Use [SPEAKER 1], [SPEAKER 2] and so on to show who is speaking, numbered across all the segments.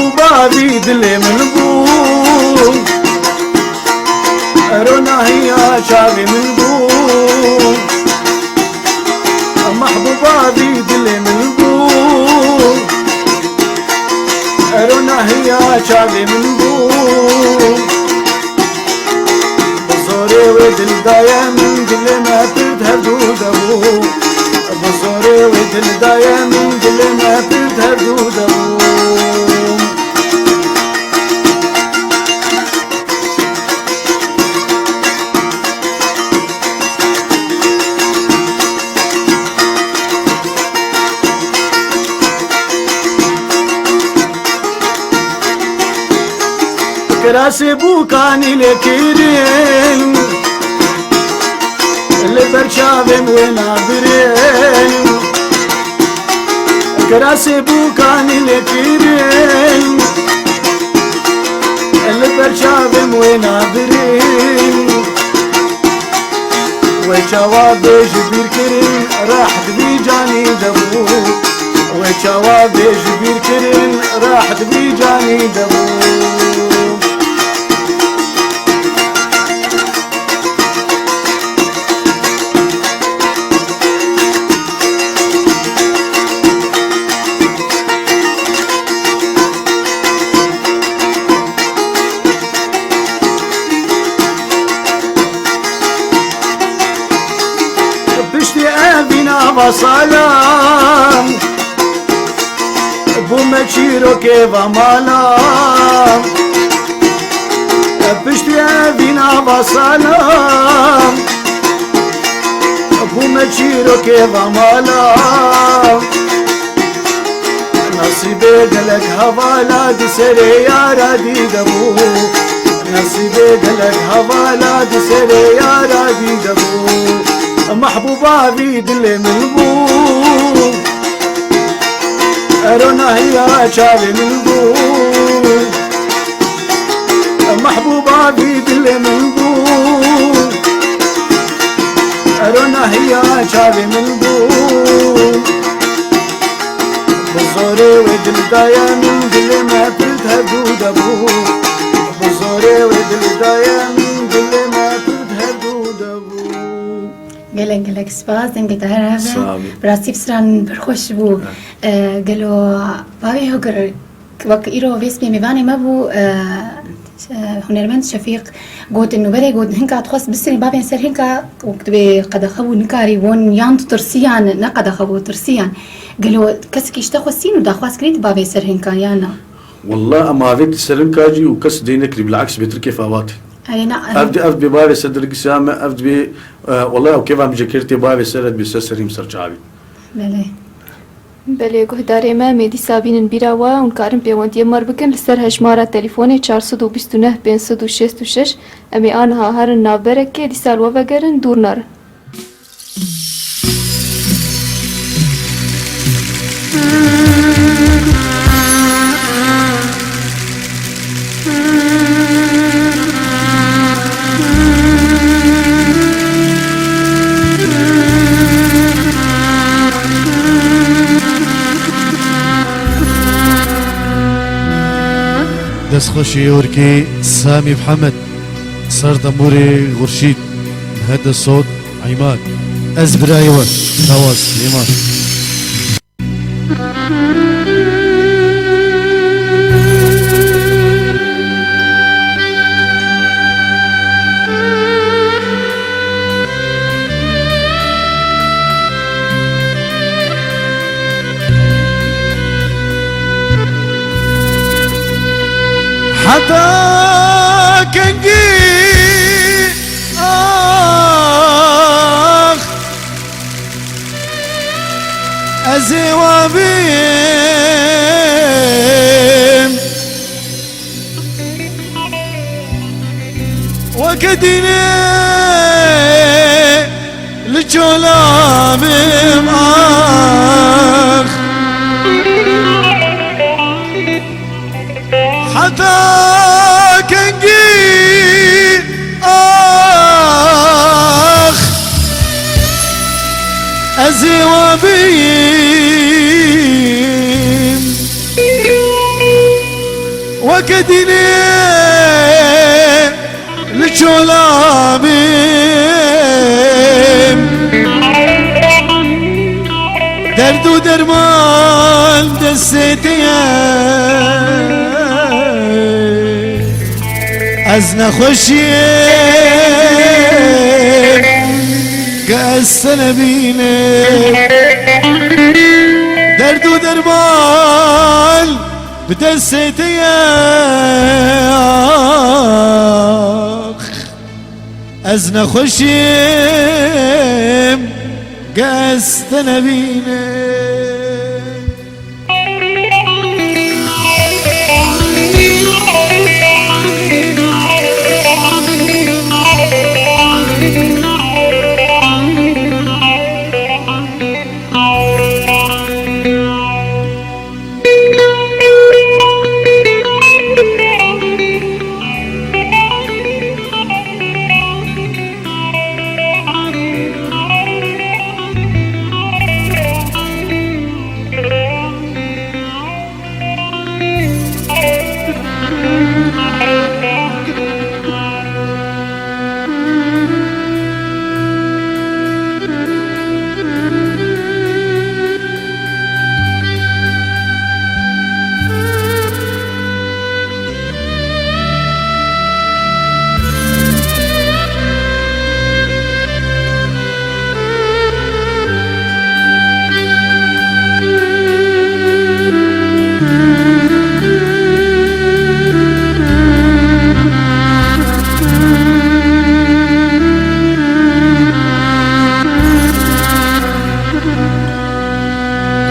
[SPEAKER 1] محبوبة في دلي من بو رونا هي شافي من بو محبوبة في دلي من بو رونا هي شافي من بو بصوري ودل دايا من دلي ما تذهبوا دبو بصوري ودل دايا من دلي ما تذهبوا دبو كراسي بوكاني لكيرين اللي برشافم ونابرين كراسي بوكاني لكيرين اللي برشافم ونابرين وشوابي جبير كرين راح بيجاني دبو وشوابي جبير كرين راح بيجاني دبو وسلام بو مچیرو که و مالام پشتی بینا و سلام بو مچیرو که و مالام نصیب دلک حوالا دی سر یارا دیدمو نصیب دلک حوالا دی سر یارا دیدمو محبوبة في دلي من بو رونا هي شافي من بو محبوبة في دلي من بو رونا هي شافي من بو بزوري ودل دايا من دلي ما تذهبوا دبو بزوري ودل دايا من دلي ما تذهبوا دبو
[SPEAKER 2] گلک سپاس دنگ داره براستی بسران برخوش بو گلو باوی هگر وقت ایرو ویس بی میوانی ما بو هنرمند شفیق قلت انه بدا قلت هنكا تخص بسري بابين سر هنكا وقت قد خبو نكاري ون يان ترسيان نقد خبو ترسيان قالوا كسك يشتخصين ودا خواس كريت بابين سر هنكا يانا
[SPEAKER 3] والله اما فيت سرن كاجي وكس دينك بالعكس بتركي فواتي أفد ببابي صدرك سامة أفد بي والله وكيف عم جكرتي بابي سرد بسسريم سرجعبي
[SPEAKER 4] بله گهداری ما میدی سابین بیراوا اون کارم پیوندی مار بکن لسر هجمارا تلفونی 429 566 امی آنها هر نابرکه دی سال وگرن دور نر
[SPEAKER 5] دست خوشی یورکی سامی محمد سر دموری غرشید هذا الصوت عماد أزبرايوة خواص إيمان
[SPEAKER 1] حتى كنجي آخ أزيوا بيم وكديني لجولا بيم آخ حتى كنجي آخ أزيوا بيم
[SPEAKER 5] وكديني لجولامي درد ودرمان دسيتي أزنا خشيم قاسنا بينا درد ودرمان بدسيتي أزنا خشيم قاسنا بينا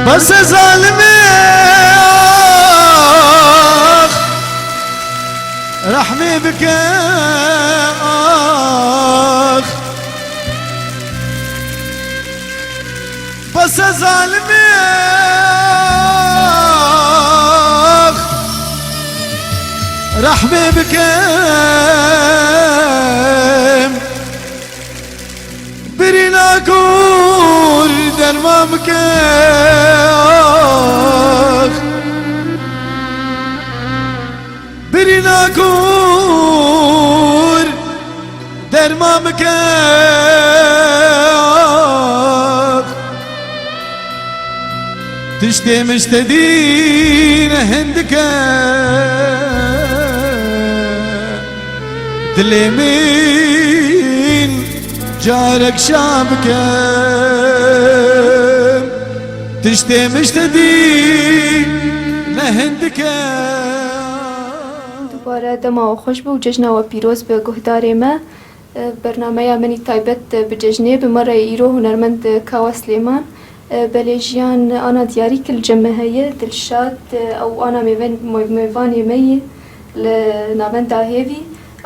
[SPEAKER 5] بس ظالمي رحمي بك بس ظالمي رحمي بك برينا كور درمامك برينا كور درمامك تشتي مشتدين هندك دليمين جارك شابك تشتي مشتدين هندك
[SPEAKER 4] دوباره دما و خوش بو جشنا و پیروز به گهدار ما برنامه منی تایبت به جشنه به مره ایرو هنرمند کاوا سلیمان بلجیان انا دیاری کل جمعه دلشاد او انا میوان یمی لنامن هیوی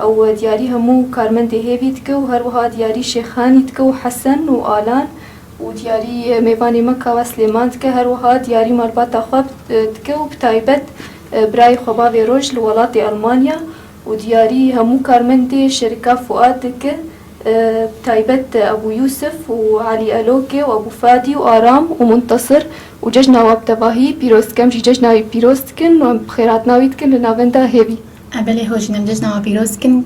[SPEAKER 4] او دیاری همو کارمند هیوی تکو هر وها دیاری شیخانی تکو حسن و آلان و دیاری میوان ما کاوا سلیمان تکو هر وها دیاری مرباط خواب تکو بتایبت برای خواب روش لولات آلمانیا و دیاری همو کارمند شرکت فؤاد تکو تایبت ابو یوسف و علی الوکه و ابو فادی و آرام و منتصر و جشن نواب تباهی پیروز کم جی جشن نواب پیروز کن و بخیرات نوید کن لناونده هیوی
[SPEAKER 2] بله هوش نمجز نواب پیروز کن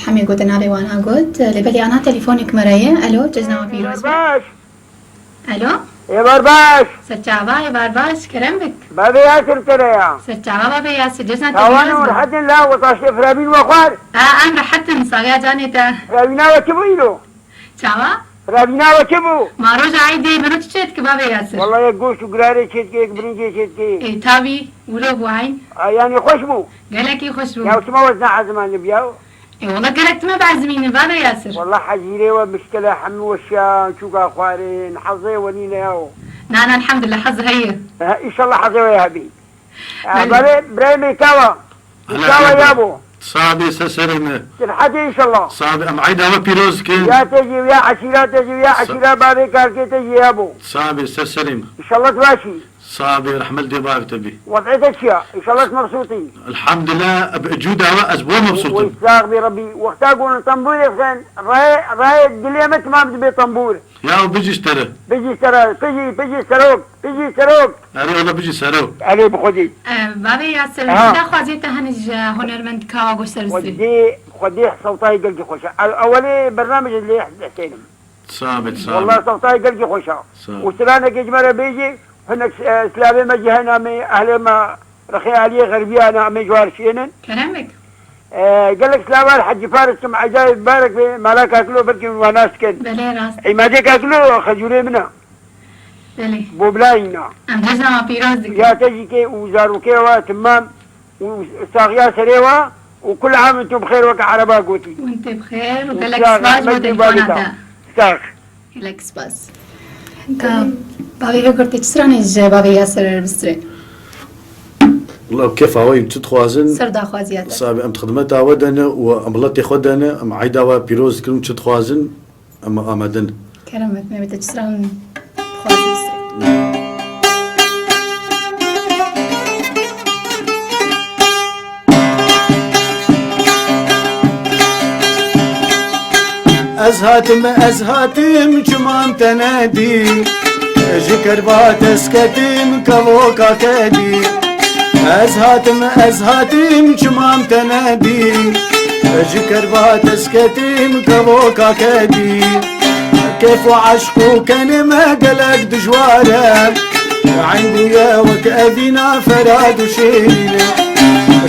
[SPEAKER 2] حمی گود نالی وانا گود لبلی آنها تلفونك مرایه الو جز نواب پیروز
[SPEAKER 6] باش
[SPEAKER 2] الو
[SPEAKER 6] يا برباش
[SPEAKER 2] سرچاوا يا بارباش كرم بك
[SPEAKER 6] بابي ياسر ترى
[SPEAKER 2] سرچاوا بابا ياسر جزنا
[SPEAKER 6] توانو
[SPEAKER 2] تلفونك
[SPEAKER 6] لحد لا وطاش فرابين وخوار
[SPEAKER 2] أنا حتى نصايا جاني تا
[SPEAKER 6] فرابينا وكبيلو
[SPEAKER 2] چاوا
[SPEAKER 6] فرابينا وكبو
[SPEAKER 2] ما روز عيدي برو تشيت بابا ياسر
[SPEAKER 6] والله يقوش وقراري شتكي برنجي شتكي
[SPEAKER 2] اي تابي ولو بوعين
[SPEAKER 6] يعني خوشبو
[SPEAKER 2] قالك خوشبو
[SPEAKER 6] يا وسما وزنا عزمان بياو
[SPEAKER 2] اي والله قالك ما بعزميني بابا ياسر
[SPEAKER 6] والله حجيري ومشكلة حمي وشان شوكا خوارين حظي ونينا ياو
[SPEAKER 2] نانا الحمد لله حظ هي
[SPEAKER 6] ان شاء الله حظي يا هبي بريمي كاوا كاوا يابو
[SPEAKER 3] صعب سسرنا
[SPEAKER 6] تلحدي ان شاء الله
[SPEAKER 3] صعب ام عيدا ما بيروز كن
[SPEAKER 6] يا تجي ويا عشيرة تجي ويا عشيرة بابي كاركي تجي يابو
[SPEAKER 3] صعب سسرم
[SPEAKER 6] ان شاء الله تواشي
[SPEAKER 3] صعب رحمل دي باب تبي
[SPEAKER 6] وضعت اشياء ان شاء الله مبسوطين
[SPEAKER 3] الحمد لله بجودة اسبوع مبسوطين
[SPEAKER 6] ويساق بربي وقتها قولوا طنبور يخزن راي دليمت ما بدي طنبور
[SPEAKER 3] يا بيجي اشترى
[SPEAKER 6] بيجي سروق
[SPEAKER 3] أنا والله بيجي سروق
[SPEAKER 6] علي بخدي
[SPEAKER 2] بابي ياسر دا خوازيت هنج هنرمند كاوا گوشتر بسري
[SPEAKER 6] خدي صوتاي قلقي خوشة اولي برنامج اللي حسينهم
[SPEAKER 3] صابت
[SPEAKER 6] والله صوتاي قلقي خوشة وسلانا كجمرة بيجي هناك اسلامي ما جهنا من اهل ما رخي علي غربية انا من جوار شينن
[SPEAKER 2] كلامك
[SPEAKER 6] قال لك سلام الحج فارس سمع عجائب بارك في ملاك اكلو بركي وناس كن
[SPEAKER 2] بلي راست
[SPEAKER 6] عمادك اكلو خجولي منا
[SPEAKER 2] بلي
[SPEAKER 6] بوبلاينا
[SPEAKER 2] ام هزا بيراز
[SPEAKER 6] يا تجي كي وزاروكيوا تمام وساغيا سريوا وكل عام انتم بخير وكا عربا قوتي
[SPEAKER 2] وانت بخير وقالك سباز وتلفون هذا
[SPEAKER 6] ساخ
[SPEAKER 2] قالك سباز بابي هكرت تشرانيج بابي ياسر بسري
[SPEAKER 3] والله كيف هواي تتخوازن
[SPEAKER 2] سردا خوازيات
[SPEAKER 3] صابي ام تخدمتها ودنا واملتي خدنا ام عيدا بيروز كلهم تتخوازن ام امدن
[SPEAKER 2] كرمت ما بتشران خوازي بسري
[SPEAKER 1] أزهاتم كمان تنادي جكر بات اسكتم كوكا كدي أزهاتم كمان تنادي جكر بات اسكتم كوكا كدي كيف عشقو كان ما قلق دجواره عندي يا وكأبينا فراد وشيل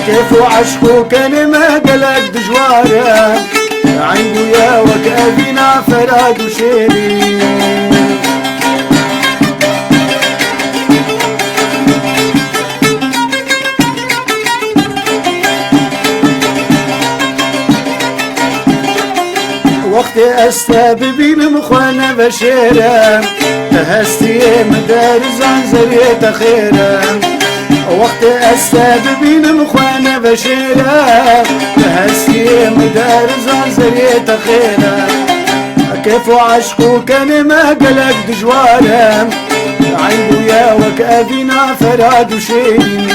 [SPEAKER 1] كيف عشقو كان ما قلق دجواره عندي يا وكأبينا فراد وشيري وقت استببي مخوانا بشيرة هستي مدار زنزرية خيرة وقت استببي مخوانا بشيرة هستي مدار زنزرية خيرة كيف عشقو كان ما قلق دجواره عنده يا وكأبينا فراد وشيري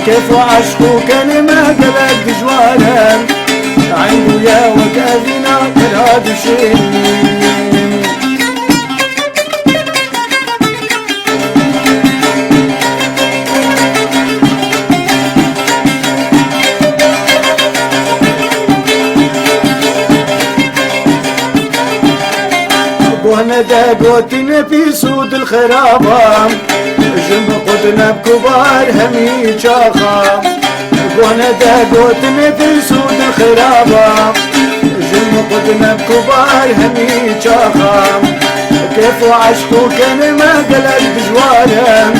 [SPEAKER 1] كيف عشقو كان ما قلق دجواره عنده يا وكأبينا فراد وشيري وانا داقوتنا في سود الخرابة جنب قدنا بكبار همي شاخة وانا داقوتنا في سود الخرابة جنب قدنا بكبار همي شاخة كيف عشقو كان ما قلق بجواره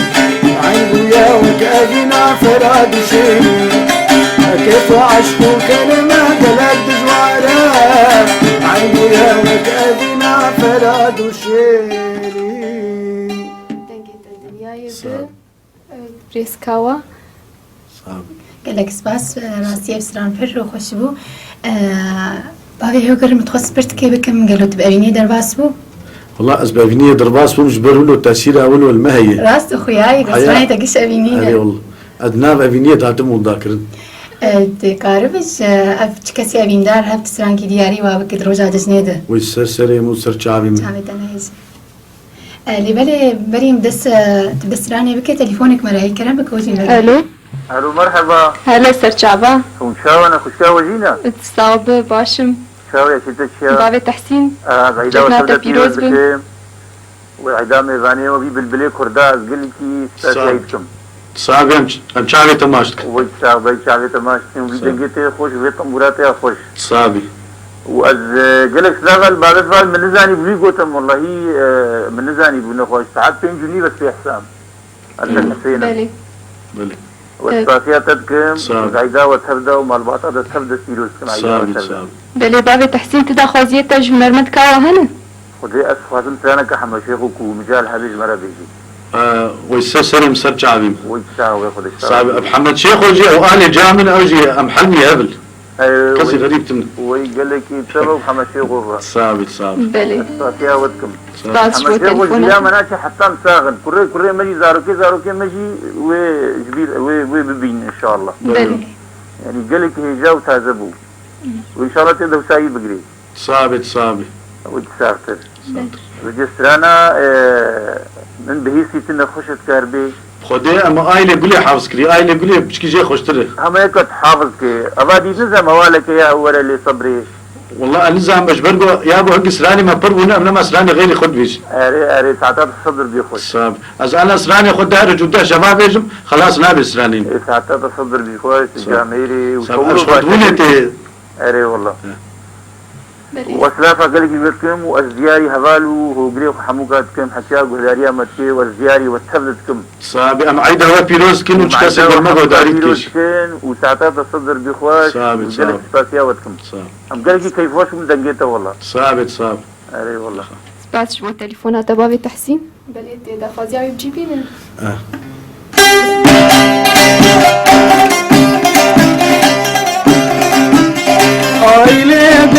[SPEAKER 1] عنده يا وكأبينا فراد وشيري كيف عشقو كان ما قلق بجواره عنده يا وكأبينا فراد وشيري
[SPEAKER 4] بريسكاوا
[SPEAKER 2] قالك سباس راسي بسران فر وخشبو بابي هوكر متخصص برتكي بكم قالوا تبقى بيني درباس بو
[SPEAKER 3] والله أسبابينية درباس بمش برولو تأثير أول والمهية
[SPEAKER 2] راست أخوياي قصراني تقش أبينينا
[SPEAKER 3] أي والله أدناب أبينية داتم وذاكرن
[SPEAKER 2] تقاربش أف كسي أبيندار هب تسرانكي دياري وابك دروجا جسنيده
[SPEAKER 3] ويسر سري مو سر شعبي
[SPEAKER 2] شعبي تنهيز اللي بالي مدس تبسراني بك تليفونك مراهي كلام بك وجهي
[SPEAKER 4] الو
[SPEAKER 6] الو مرحبا
[SPEAKER 4] هلا سر شعبا
[SPEAKER 6] ومشاونا خشاوة جينا
[SPEAKER 4] تصاوب باشم
[SPEAKER 6] شاوة يا شدة شاوة
[SPEAKER 4] بابي تحسين
[SPEAKER 6] بعيدا
[SPEAKER 4] جتنا
[SPEAKER 6] وسودة
[SPEAKER 4] تبيروز
[SPEAKER 6] بكم وعيدا ميزانية وبي بالبلي كردا أزقلكي سايدكم
[SPEAKER 3] صعب أم شعبي تماشتك
[SPEAKER 6] ويتشعبي شعبي تماشتين وبي دنجتي خوش وبي طنبوراتي خوش
[SPEAKER 3] صعبي
[SPEAKER 6] وأز قلك سلاغل بعد فعل من نزاني بلي قوتم والله من نزاني بلي خوش ساعات 2 جنيه بس في حسام أنت حسينا
[SPEAKER 4] بلي
[SPEAKER 3] بلي
[SPEAKER 6] والصافية تدكم
[SPEAKER 3] صعب.
[SPEAKER 6] وعيدا وتهبدا ومالباطة تهبدا سيروس كم عيدا
[SPEAKER 3] صعب
[SPEAKER 6] وتهبدا
[SPEAKER 3] صعب
[SPEAKER 4] بلي بابي تحسين تدا خوزيتا جمرمت كاوا هنا
[SPEAKER 6] خذي أسخاطم تانا كحما شيخوك ومجال حبيج مرا بيجي
[SPEAKER 3] ويسر سري مسر شعبي
[SPEAKER 6] ويتشاوي خذ
[SPEAKER 3] صعب محمد شيخ وجي أو أهلي جامن أو جي أم حلمي هبل كسي غريب تمن
[SPEAKER 6] ويقال لك يتسبب حماشي غرة
[SPEAKER 3] صابت
[SPEAKER 4] بله
[SPEAKER 6] صافيها ودكم
[SPEAKER 4] باز شو
[SPEAKER 6] حماشي غرة
[SPEAKER 4] تليفونك
[SPEAKER 6] يا مناشي حتى مساغن كوري مجي زاروكي مجي وجبير وببين ان شاء الله
[SPEAKER 4] بله
[SPEAKER 6] يعني قال لك هيجا وتعذبوا وان شاء الله تقدروا سايب بقري
[SPEAKER 3] صابت
[SPEAKER 6] وتسافر وجسرانا من بهيسي تنا خشت كهربي
[SPEAKER 3] خدي اما آيلة قولي حافظ كري آيلة قولي بشكي جاي خوشتره
[SPEAKER 6] هم هيك تحافظ كي أبادي نزم هوالك يا ولا اللي صبري
[SPEAKER 3] والله نزام بشبرقو يا ابو هك سراني ما بربونا انما سراني غيري خد بيش
[SPEAKER 6] أري ساعات الصدر بيخش
[SPEAKER 3] صاب از انا سراني خد داير جدا شباب بيجم خلاص نابي سراني
[SPEAKER 6] ساعات الصدر بيخش جاميري
[SPEAKER 3] وشغل
[SPEAKER 6] أري والله وسلافة قال لك بكم والزياري هفالو هو قريب حموكات كم حكيا قهداريا متكي والزياري والتبلتكم
[SPEAKER 3] صابي اما عيدا هو بيروز كن وشكاسي برمغو داري كيش
[SPEAKER 6] وساعات الصدر بيخش
[SPEAKER 3] صابت
[SPEAKER 6] وقال سباسيا ودكم أم قال لك كيف وش من دنجيته والله
[SPEAKER 3] صابت
[SPEAKER 6] أري والله
[SPEAKER 4] سباس شو تليفونات بابي تحسين بله دا فازيا بجيبي من
[SPEAKER 1] آيلة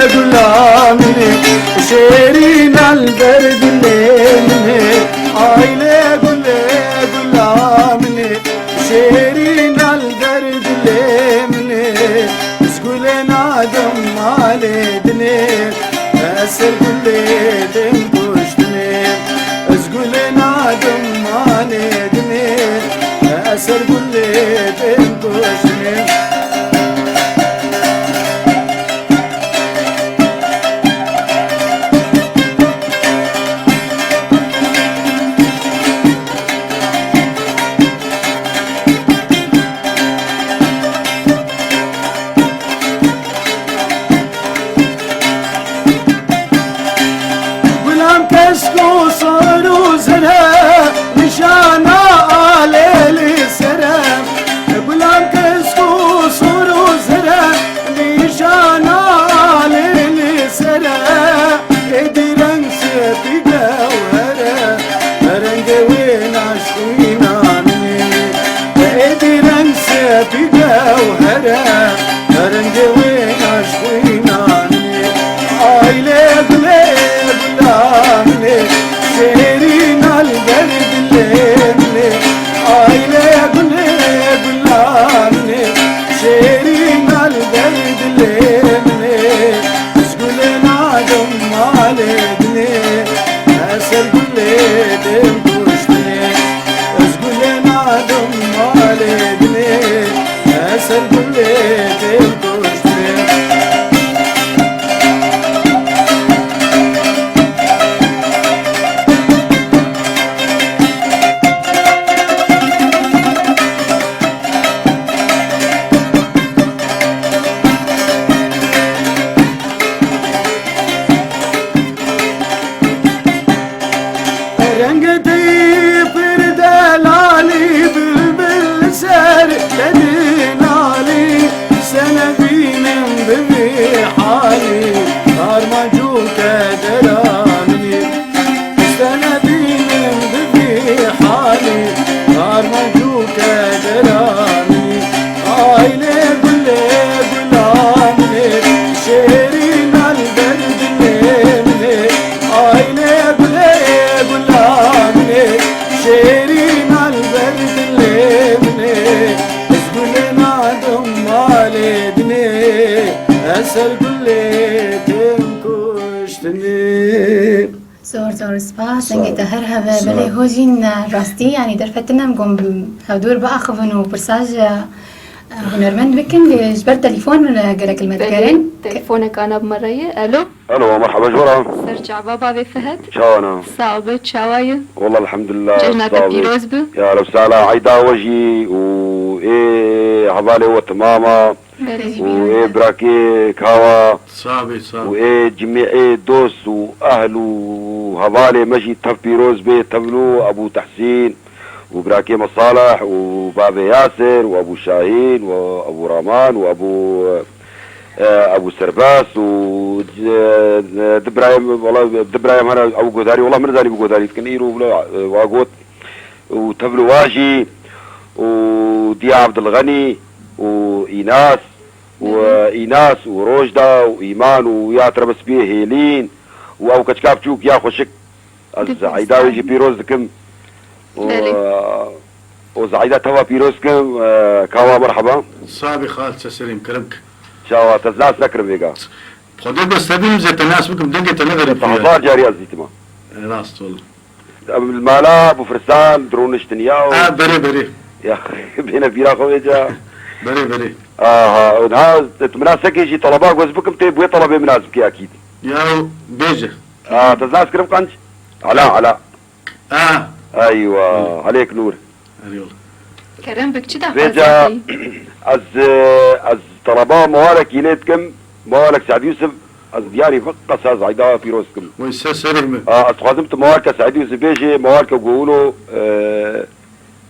[SPEAKER 1] قلامني شيرين البرد الليلني آيلة قلامني شيرين البرد الليلني سقولنا دم عليدني أسر كل دم كشتني سقولنا دم عليدني أسر كل دم كشتني
[SPEAKER 2] زور سپاس انگه تا هر هوا بله هوجین راستی یعنی در فتنم گم هدور بقى خفن و برساج هنرمند بكن جبر تليفون قالك المتكرن
[SPEAKER 4] تليفونك انا بمرية الو
[SPEAKER 6] مرحبا جورا
[SPEAKER 4] سرجع بابا بفهد
[SPEAKER 6] شانا
[SPEAKER 4] صعبة شوايه
[SPEAKER 6] والله الحمد لله
[SPEAKER 4] جهنا تبيروز بو
[SPEAKER 6] يا رب سالا عيدا وجي و ايه عبالي وتماما وايه براكي كاوا
[SPEAKER 3] صابي
[SPEAKER 6] وايه جميع دوست واهل وهبالي مجي تبيروز بي تبلو ابو تحسين وبراكي مصالح وبابا ياسر وابو شاهين وابو رامان وابو ابو سرباس ودبرايم والله دبرايم انا ابو جوداري والله من زاني ابو جوداري كان يرو واقوت وتبلو واجي وديا عبد الغني وايناس وإيناس وروجدا وإيمان ويا تربس بيه هيلين وأو كتكابتشوك يا خوشك الزعيدة يجي بيروزكم وزعيدة توا بيروزكم كوا مرحبا
[SPEAKER 3] صابي خالد سليم كلامك
[SPEAKER 6] شاوا تزناس نكرم بيقا
[SPEAKER 3] خدوا بس تبين زي الناس بكم دقة تنغرب
[SPEAKER 6] تحضار جاري أزيتما
[SPEAKER 3] راست والله
[SPEAKER 6] المالا أبو فرسان درونش تنياو
[SPEAKER 3] بري
[SPEAKER 6] يا أخي بينا بيرا خويجا
[SPEAKER 3] بري
[SPEAKER 6] ها مناسك يجي طلبات وزبكم تبوي طلبي مناسبك أكيد
[SPEAKER 3] يا بيجا
[SPEAKER 6] تزناس كرم قنج علاء ايوه عليك نور
[SPEAKER 3] ايوه
[SPEAKER 4] كرم بك كده
[SPEAKER 6] بيجا از طلبا موالك يليتكم موالك سعد يوسف از دياري فقط از عيدا بيروسكم
[SPEAKER 3] ويسسرهم
[SPEAKER 6] از خازمت موالك سعد يوسف بيجي موالك قولوا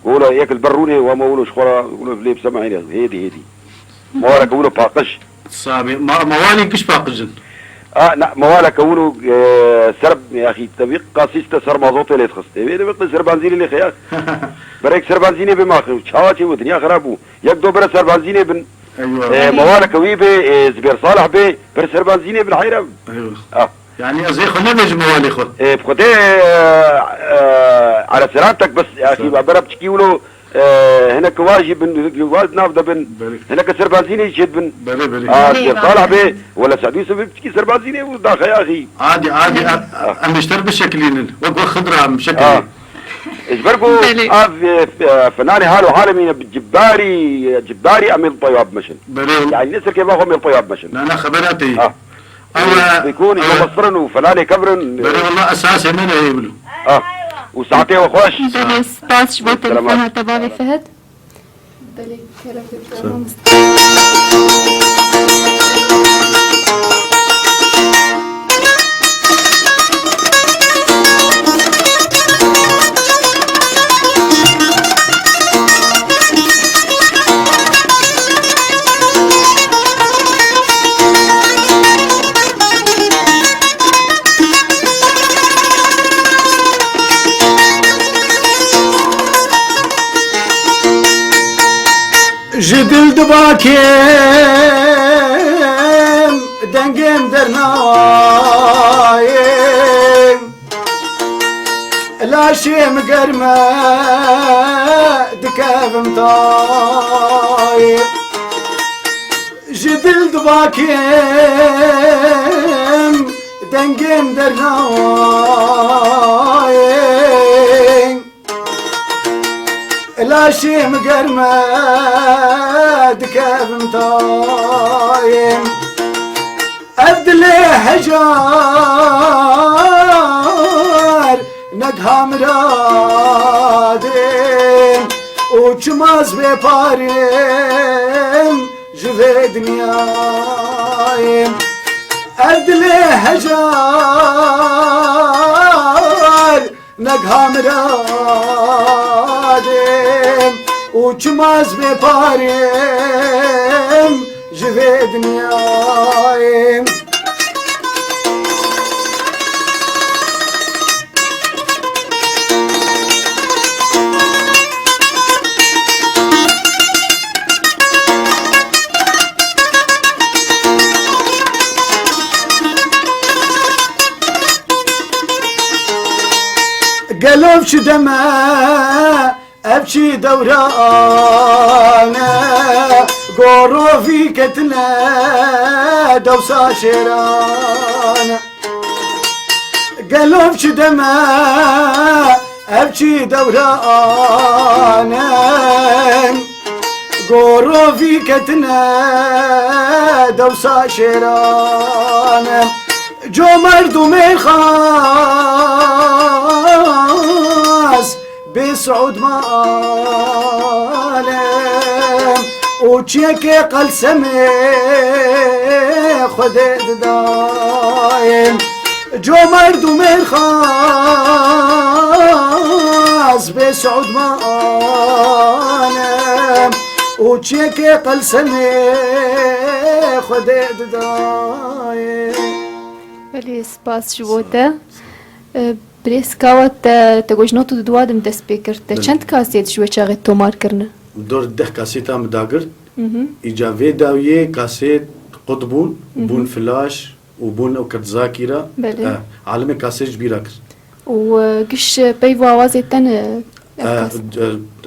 [SPEAKER 6] قولوا ياك البروني وما قولوا شخورا قولوا بليب سمعيني هيدي موالك قولوا باقش
[SPEAKER 3] صابي موالي كش باقجن
[SPEAKER 6] لا موالك قولوا سرب يا اخي تبيق قاسيسته سر مازوت اللي تخص تبي سر بنزين اللي خيار بريك سر بنزيني بماخر شاواتي ودنيا خرابو يقدو بر سر بنزيني بن
[SPEAKER 3] ايوه
[SPEAKER 6] موالك ويبي زبير صالح بي بر سر بنزيني بالحيره
[SPEAKER 3] ايوه يعني زي خلنا نجي موالي خل
[SPEAKER 6] بخدي على سلامتك بس يا اخي بعبر بتشكي له هناك واجب واجب نافذه بن هناك سر بنزيني يشد بن
[SPEAKER 3] بلي
[SPEAKER 6] زبير صالح بي ولا سعد يوسف بتشكي سر بنزيني وداخل يا اخي
[SPEAKER 3] عادي ام اشتر بالشكلين وقو خضره بشكل
[SPEAKER 6] اجبركو فناني حالو عالمي جباري اميل طياب مشن يعني نسر كيف اخو اميل طياب مشن
[SPEAKER 3] لا خبراتي
[SPEAKER 6] بيكون يوصرن وفناني كبرن
[SPEAKER 3] بري والله اساسي من يبلو
[SPEAKER 6] وساعتين وخوش
[SPEAKER 4] بلي سباس شبو تلفونها تبابي فهد بلي كرم
[SPEAKER 1] جدل دباكيم دنقيم درنايم لا شيم قرمة دكاف مطايم جدل دباكيم دنقيم درنايم لا شي مقرمة دكاف مطايم أبدلي حجار نقها مرادين وشماز ببارين جفي دنيايم أبدلي حجار نقها مرادين وشماز ببارين جفي دنيايم قلب شدما أبشي دورانا قورو في كتنا دوسا شيرانا قلب شدما أبشي دورانا قورو في كتنا دوسا شيرانا جو مردم خاص بسعود مالم وشيك قل سمي خدد دايم جو مردم خاص بسعود مالم وشيك قل سمي خدد دايم
[SPEAKER 4] بلي سباس جوته بريس كاوت تگوجنوتو دوادم دست بکرد چند کاسیت شوی چاقی تومار کرنه
[SPEAKER 3] دور ده کاسیت هم داگرد إجا فيداوية كاسيت قطبون بون فلاش وبون أوكت ذاكرة عالمي كاسيت كبيرة كر
[SPEAKER 4] وقش بيفو عوازي تن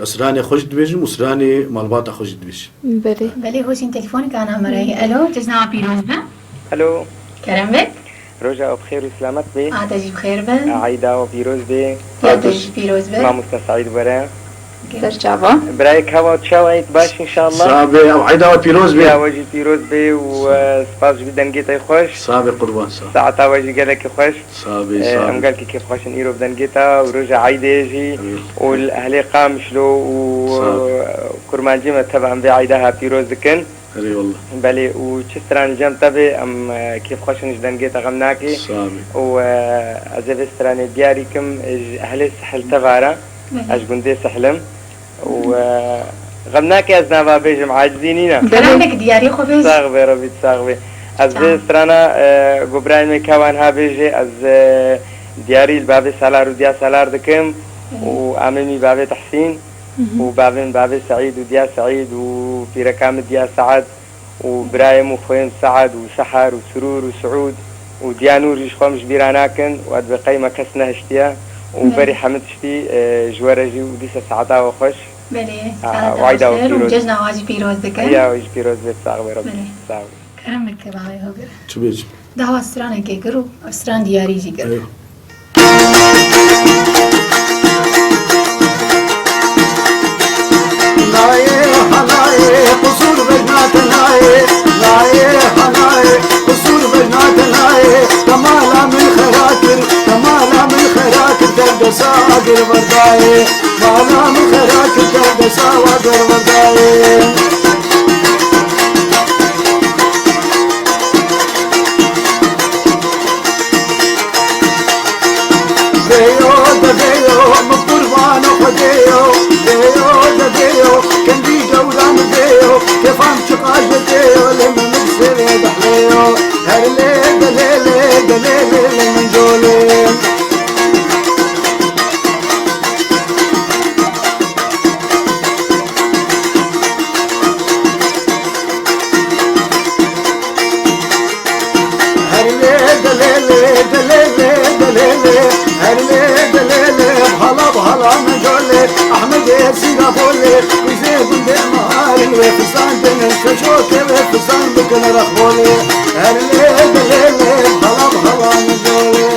[SPEAKER 3] أسراني خوش دبيجم وسراني مالبات خوش دبيج
[SPEAKER 2] بلي هوشين تليفونك أنا مرأي ألو جزنا بيروز بن
[SPEAKER 7] الو
[SPEAKER 2] كرم بك
[SPEAKER 7] رجع بخير وسلامت بي
[SPEAKER 2] تجي بخير بن
[SPEAKER 7] عايدة وبيروز بي
[SPEAKER 2] يا تجي بيروز
[SPEAKER 7] ما
[SPEAKER 2] بن
[SPEAKER 7] مستسعيد برا
[SPEAKER 4] ترجعبا
[SPEAKER 7] برايك هوا تشاويت باش ان شاء الله
[SPEAKER 3] صابي أو عيدا وبيروز
[SPEAKER 7] يا
[SPEAKER 3] بي
[SPEAKER 7] وجي بيروز بي وسباس جدا جيتا خوش
[SPEAKER 3] صابي قربان صابي
[SPEAKER 7] ساعتا وجي قالك خوش
[SPEAKER 3] صابي
[SPEAKER 7] ام
[SPEAKER 3] صابي
[SPEAKER 7] قالك كيف خوش نيرو بدن جيتا ورجع عايدة يجي والاهلي قام شلو وكرمانجي ما تبعا بعيدها بيروز دكن
[SPEAKER 3] أي والله
[SPEAKER 7] بلي وشستران جام تبي ام كيف خوش نجدن جيتا غمناكي
[SPEAKER 3] صابي
[SPEAKER 7] وأزفستراني دياريكم أهل السحل تبارا أجبندي سحلم وغمناكي أزنابا بيجم عاجزينينا
[SPEAKER 2] كرمك دياري خبز
[SPEAKER 7] صاغبي ربي صاغبي أزفسترانا قبران ميكاوان ها بيجي أز دياري البابي سالار وديا سالار دكم وأمامي بابي تحسين وبابي سعيد وديا سعيد وفي ركام ديا سعد وبرايم وخوين سعد وسحر وسرور وسعود وديانور يشخومش بيراناكن واد بقيمة كسنا هشتيا وبري حمد شتي جوارجي وديسة ساعتا وخوش
[SPEAKER 2] بلي
[SPEAKER 7] وعيدا وبيروز
[SPEAKER 2] وجزنا واجي بيروز دكن
[SPEAKER 7] يا ويج بيروز بيت صاغبي ربي صاغبي
[SPEAKER 2] كرمك باوي هوجر
[SPEAKER 3] شو بيجي
[SPEAKER 2] دعوة أسران كي قرو أسران دياري جي قرو
[SPEAKER 3] أيوه
[SPEAKER 1] لايه حلايه قصور بجنات لايه لايه حلايه قصور بجنات لايه كمالا من خيراتر كمالا من خيراتر درد ساقر بردايه مالا من خيراتر درد ساقر بردايه ديو ديو مقربان خديو ديو ديو كان دي جودان ديو كيف عم تقاش ديو لما نكسر بحليو هرلي دليلي دليلي من جولي هرلي دليلي دليلي دليلي هرلي دليلي بهلا من جولي احمد ياسين ابولي وزيد بالمهاري وفستان بين الكشوكي وفستان بكن رخبولي هرلي دليلي بهلا من جولي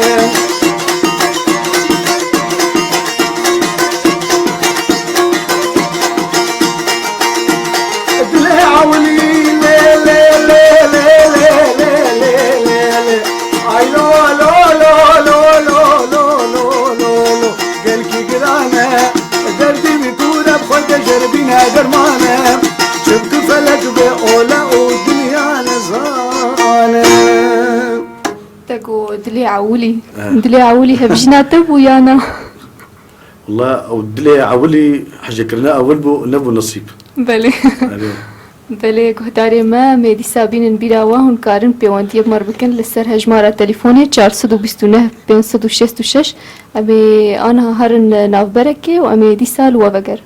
[SPEAKER 1] دلي عولي لي لي لي لي لي لي لي لي اي لو لو لو لو لو لو لو قلكي قرانا دردي بكورة بخد جربينا درمانا شبك فلك بأولا ودنيا نزانا
[SPEAKER 4] تقو دلي عولي هبجنا تب ويانا
[SPEAKER 3] والله أو دلي عولي حاجة كرنا أول بو نبو نصيب
[SPEAKER 4] بلي بلي گهداری ما میدی سابین بیراوه هون کارن پیوندی مر بکن لسر هجمارا تلفونی 429 566 امی آنها هرن ناف برکه و امی دی سال و وگر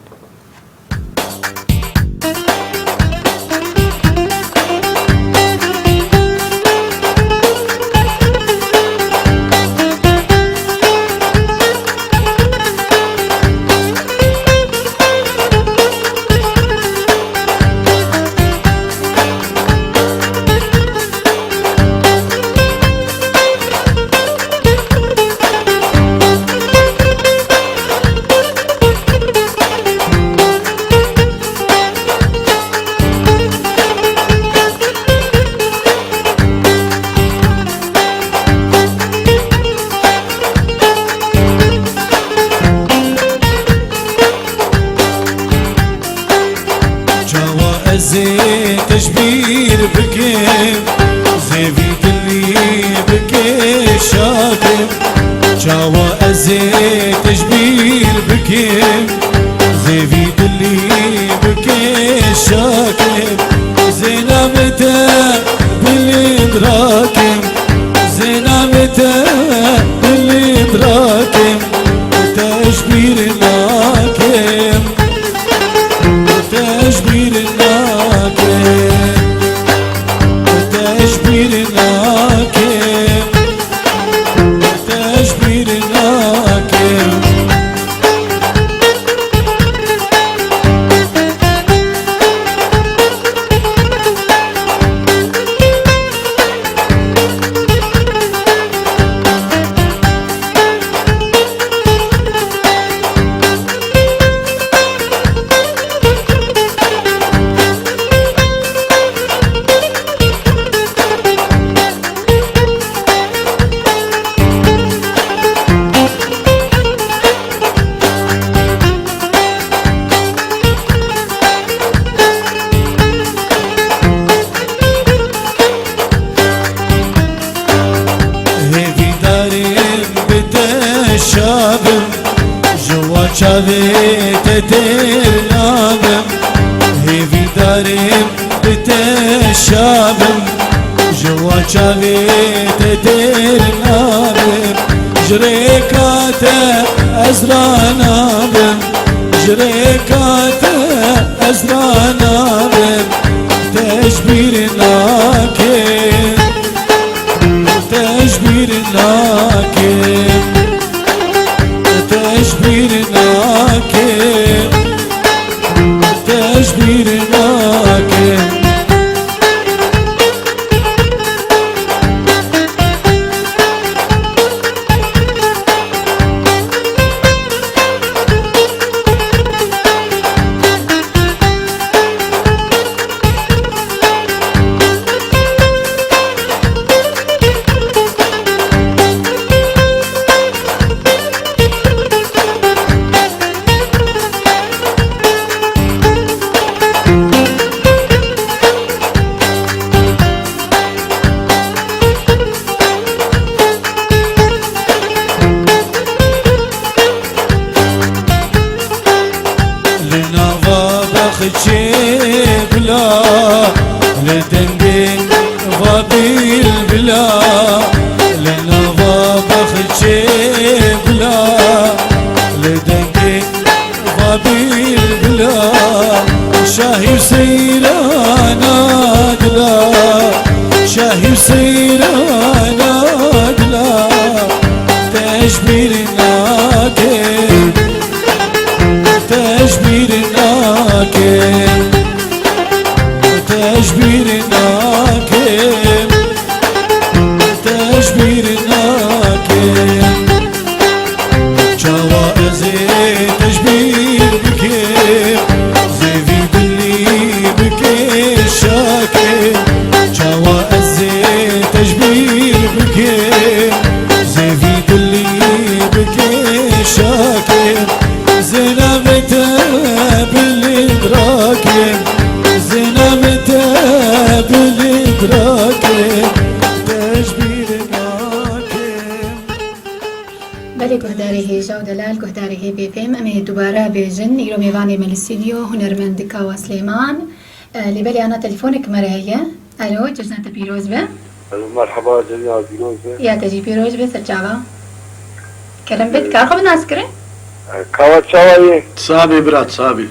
[SPEAKER 5] تشبير بكيم زيفي دلي بكي شاكم جاوا ازي تشبير بكيم زيفي دلي بكي شاكم زينامته بالادراكم زينامته بالادراكم تشبير ناكم تشبير ناكم çavê te têr nabim hêvî darêm bi te şabim ji wan çavê te têr nabim ji rêka te ez ranabim ji rêka te ez ranabim tejbîr nakim tejbîr nakim tejbîr nakim tejbîr nakim بلا لدنگين وابيل بلا لنا وابخشي بلا لدنگين وابيل بلا شاهي سيرانا دلا شاهي سيرانا دلا تشبير ناكي تشبير ناكم تشبير ناكم تشبير ناكم جوائزي تشبير بكيم زيفي دلي بكي شاكم جوائزي تشبير بكيم زيفي دلي بكي شاكم زنامته بالإدراكم زنامته بالإدراكم تشبير ناكم
[SPEAKER 2] بله گهداری هی جو دلال گهداری هی بیفیم امی دوباره بیجن ایرو میوانی من الاستودیو هنرمند کاوا سلیمان لبالي انا تليفونك مرهية الو جزنة بيروز به
[SPEAKER 6] مرحبا جزيرة بيروز
[SPEAKER 2] يا تجي بيروز به سجاوا كلام بيت كار خب ناس كره
[SPEAKER 6] كاوات شواي
[SPEAKER 3] صابي برات صابي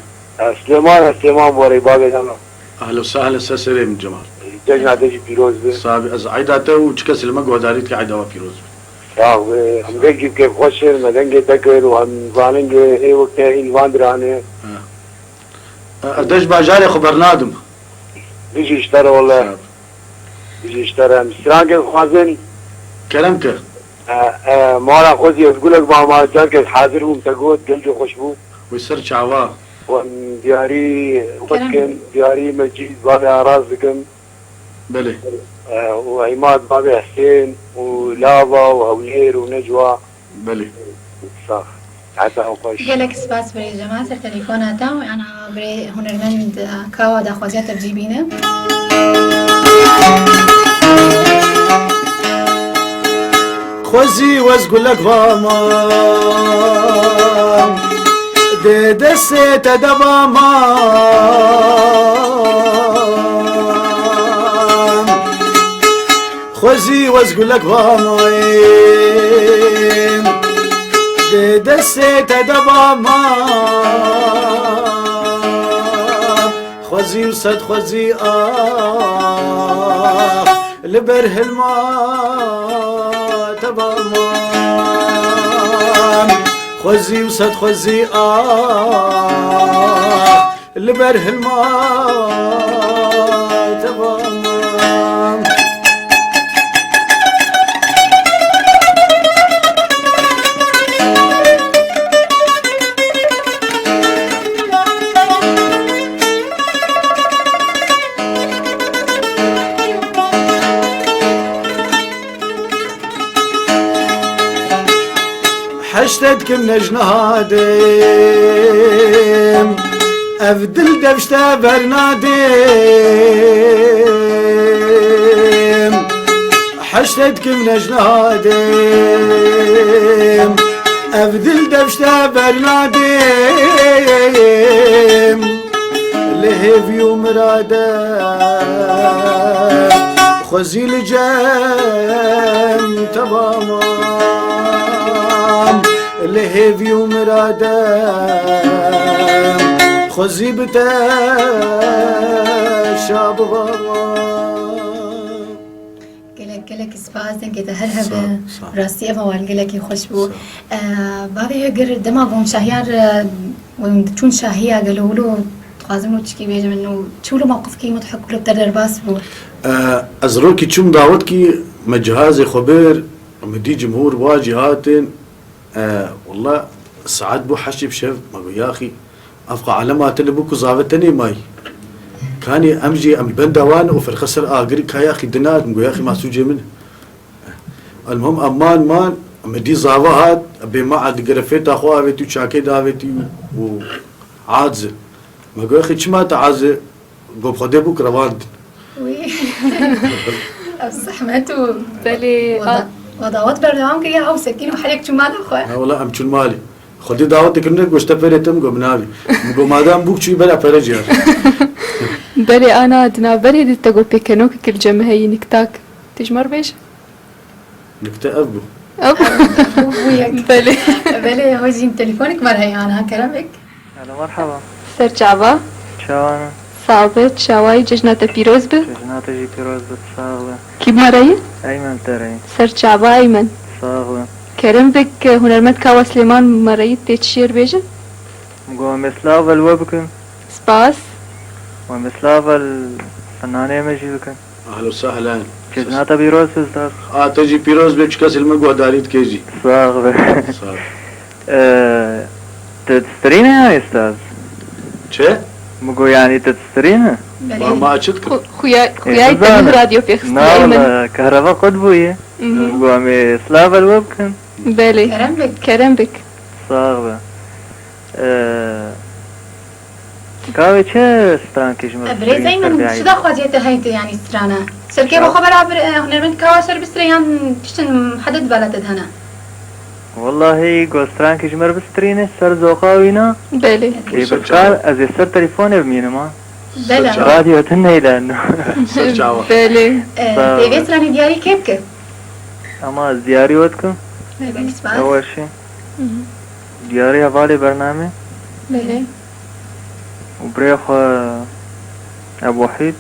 [SPEAKER 6] سليمان بوري بابي جانا
[SPEAKER 3] اهلا وسهلا سسري من جمال
[SPEAKER 6] جزنا تجي بيروز به
[SPEAKER 3] صابي از عيداته وشكس المقوى داريت عيدا وفيروز
[SPEAKER 6] هم بيجي كيف خوشر مدنجي تكر وهم زاننجي اي وقت الوان درانه
[SPEAKER 3] قديش باجاري خبر نادم
[SPEAKER 6] بيجي اشترى والله بيجي اشترى مسترانك خوازن
[SPEAKER 3] كلامك
[SPEAKER 6] مالا خوزي يقول لك ما جارك حاضر ومتقود قلبي خوشبو
[SPEAKER 3] ويصير شعواه
[SPEAKER 6] دياري وكن دياري مجيد بابي عراز بكم
[SPEAKER 3] بلي
[SPEAKER 6] وعماد بابي حسين ولافا وهوير ونجوى
[SPEAKER 3] بلي
[SPEAKER 6] صح حتى خوش
[SPEAKER 2] جالك سباس بري جماعة سر تليفوناتا وانا بري هنرمند كاوا دا خوازيات بجيبينه
[SPEAKER 1] خوزي وازقول لك فاما دي دسيت دباما خوزي وازقول لك فاما دي دسيت دباما خوزي وصد خوزي لبره الماء تبامان خوزي وصد خوزي لبره الماء تبامان حشتتكم نجنهادم أفدل دفشتا برنادم حشتتكم نجنهادم أبدل دفشتا برنادم لهفيو مرادا خزيل جام تمام لهفيو مرادا خزي بتا شاب
[SPEAKER 2] گلک سپاس دنگه ده هر هبه راستی اول گلکی خوش بو بابی اگر دما بون شهیار چون شهیه گلولو تخازم لو تشكي بيجي منه شو له موقف كي مضحك له بدر باس بو
[SPEAKER 3] ازروكي تشوم دعوتكي مجهازي خبير مدي جمهور واجهاتن والله سعد بو حشي بشف ما يا اخي افقع علامات اللي بوكو زافتني ماي كاني امجي ام بندوان وفي الخسر اقري يا اخي دنات مقول يا اخي ما سوجي منه المهم امان مان مدي زاوات بما عاد قرفت اخوها بيتي وشاكي دافيتي وعادز ما قول يا اخي شما تعاز قوب خدي بوك رواند
[SPEAKER 2] وي صحمته
[SPEAKER 4] بلي
[SPEAKER 2] وضعوات برنامج يا هو سكين وحريك شو مال اخويا
[SPEAKER 3] والله ام شو مالي خدي دعوتك انك وش تفريتم قوم نابي قوم ما دام بوك شي بلا فرج يعني
[SPEAKER 4] بلي انا دنا بلي دي تقول بيكنوك كل جمع هي نكتاك تجمر بيش
[SPEAKER 3] نكتئب
[SPEAKER 4] بلي
[SPEAKER 2] بلي هو جيم تليفونك مر هي انا كلامك
[SPEAKER 7] هلا مرحبا
[SPEAKER 4] سرچاوا
[SPEAKER 7] شوانا
[SPEAKER 4] صابت شواي ججنات بيروز به
[SPEAKER 7] جنات جي بيروز بتصاغلة
[SPEAKER 4] كيف مرأي
[SPEAKER 7] أيمن تري
[SPEAKER 4] سرچاوا ايمن
[SPEAKER 7] صاغلة
[SPEAKER 4] كرم بك هنرمند كاوا سليمان مرأي تشير بيجن
[SPEAKER 7] مقوى مسلاف الوبكن
[SPEAKER 4] سباس
[SPEAKER 7] ومسلاف الفنانة مجي بكن
[SPEAKER 3] اهلا وسهلا
[SPEAKER 7] جنات بيروز أستاذ
[SPEAKER 3] تجي بيروز بيتش كاس المقوى داريت كيجي
[SPEAKER 7] صاغلة تسترينا يا أستاذ
[SPEAKER 3] شي؟
[SPEAKER 7] مقوى يعني تسترينا
[SPEAKER 3] ما أشتك
[SPEAKER 4] خوياي تم راديو في خصني ايمن
[SPEAKER 7] نعم كهرباء قطبية مقوى مسلاف الوبكن
[SPEAKER 4] بلي كرم بك
[SPEAKER 7] صاغلة كاوي چه ستران كيجمر
[SPEAKER 2] بريز ايمن شو دا خواجيته هيته يعني سترانا شركه بخبر عبر هنرمند كاوا سر بستريان تشتن حدد بلد هنا
[SPEAKER 7] والله گوستران كيجمر بسترينه سر زوقاوينا
[SPEAKER 4] بلي
[SPEAKER 7] كي بالقال از سر تليفوني بمينما
[SPEAKER 2] بلا
[SPEAKER 7] راديو تنهي لانه
[SPEAKER 4] بلي
[SPEAKER 2] تيفي ستراني دياري كيفك
[SPEAKER 7] اما زياري ودكم اول شي دياري حوالي برنامج
[SPEAKER 4] بلي
[SPEAKER 7] وبريخ ابو وحيد